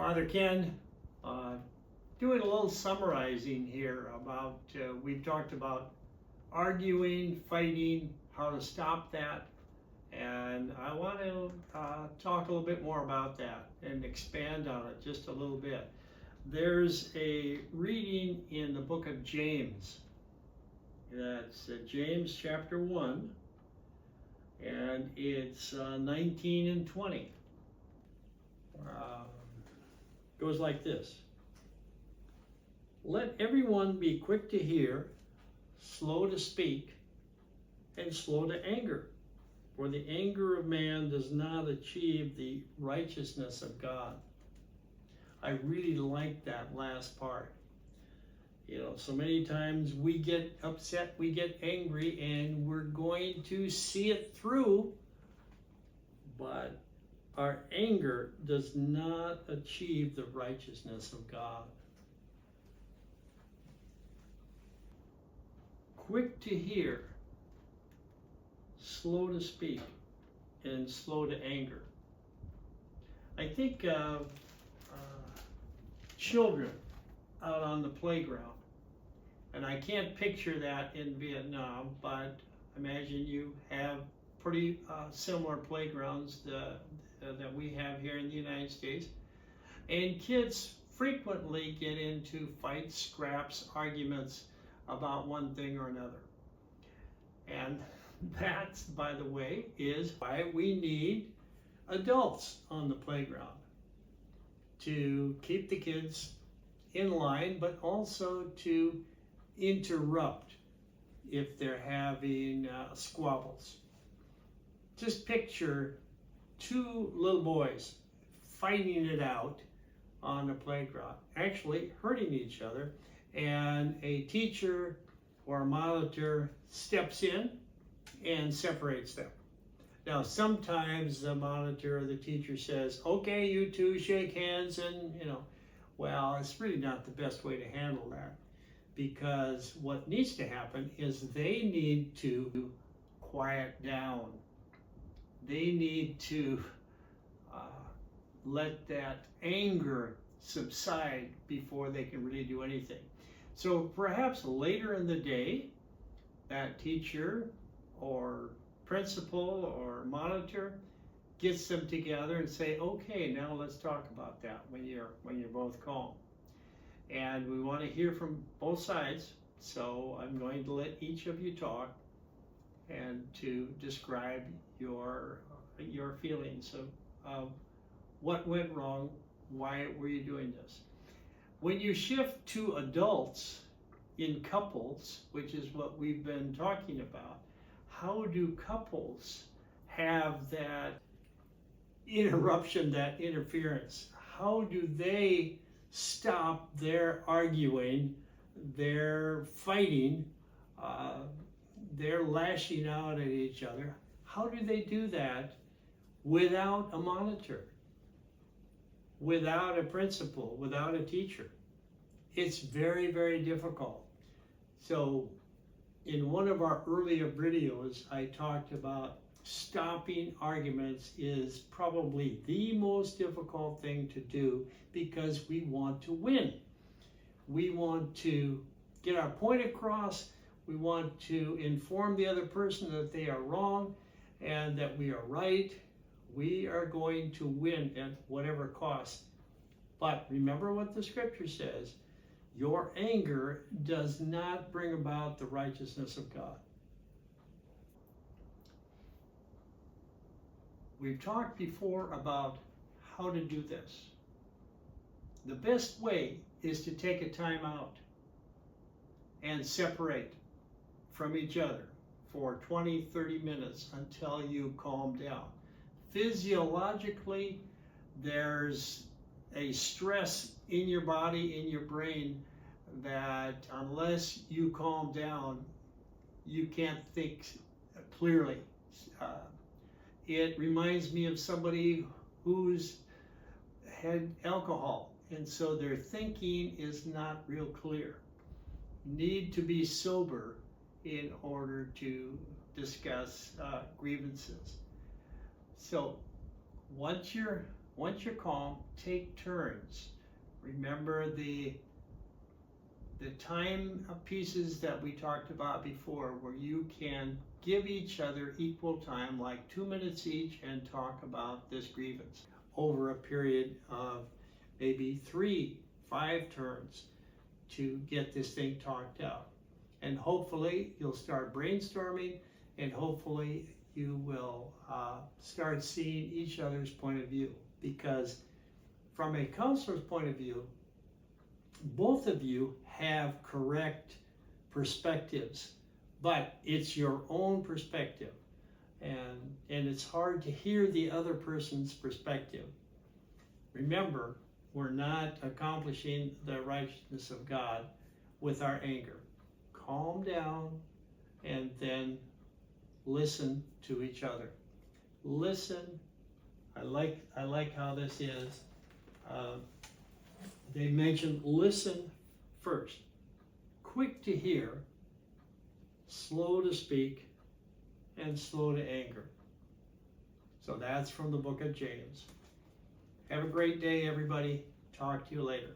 Father Ken, doing a little summarizing here about, we've talked about arguing, fighting, how to stop that, and I want to talk a little bit more about that and expand on it just a little bit. There's a reading in the book of James. That's James chapter 1, and it's 19 and 20. Goes like this. Let everyone be quick to hear, slow to speak, and slow to anger. For the anger of man does not achieve the righteousness of God. I really like that last part. You know, so many times we get upset, we get angry, and we're going to see it through, but our anger does not achieve the righteousness of God. Quick to hear, slow to speak, and slow to anger. I think of children out on the playground. And I can't picture that in Vietnam, but imagine you have pretty similar playgrounds that we have here in the United States. And kids frequently get into fights, scraps, arguments about one thing or another. And that, by the way, is why we need adults on the playground to keep the kids in line, but also to interrupt if they're having squabbles. Just picture two little boys fighting it out on the playground, actually hurting each other, and a teacher or a monitor steps in and separates them. Now, sometimes the monitor or the teacher says, okay, you two shake hands, and well, it's really not the best way to handle that, because what needs to happen is they need to quiet down. They need to let that anger subside before they can really do anything. So perhaps later in the day, that teacher or principal or monitor gets them together and say, okay, now let's talk about that when you're both calm. And we want to hear from both sides, so I'm going to let each of you talk and to describe your feelings of what went wrong, why were you doing this. When you shift to adults in couples, which is what we've been talking about, how do couples have that interruption, that interference? How do they stop their arguing, their fighting, their lashing out at each other? How do they do that without a monitor, without a principal, without a teacher? It's very, very difficult. So in one of our earlier videos, I talked about stopping arguments is probably the most difficult thing to do, because we want to win. We want to get our point across. We want to inform the other person that they are wrong and that we are right. We are going to win at whatever cost. But remember what the scripture says. Your anger does not bring about the righteousness of God. We've talked before about how to do this. The best way is to take a time out and separate from each other for 20, 30 minutes until you calm down. Physiologically, there's a stress in your body, in your brain, that unless you calm down, you can't think clearly. It reminds me of somebody who's had alcohol, and so their thinking is not real clear. Need to be sober in order to discuss grievances. So once you're once you're calm, take turns. Remember the time pieces that we talked about before, where you can give each other equal time, like 2 minutes each, and talk about this grievance over a period of maybe 3-5 turns to get this thing talked out. And hopefully you'll start brainstorming, and hopefully you will start seeing each other's point of view. Because from a counselor's point of view, both of you have correct perspectives, but it's your own perspective. And it's hard to hear the other person's perspective. Remember, we're not accomplishing the righteousness of God with our anger. Calm down and then listen to each other. Listen. I like how this is. They mentioned listen first. Quick to hear, slow to speak, and slow to anger. So that's from the book of James. Have a great day, everybody. Talk to you later.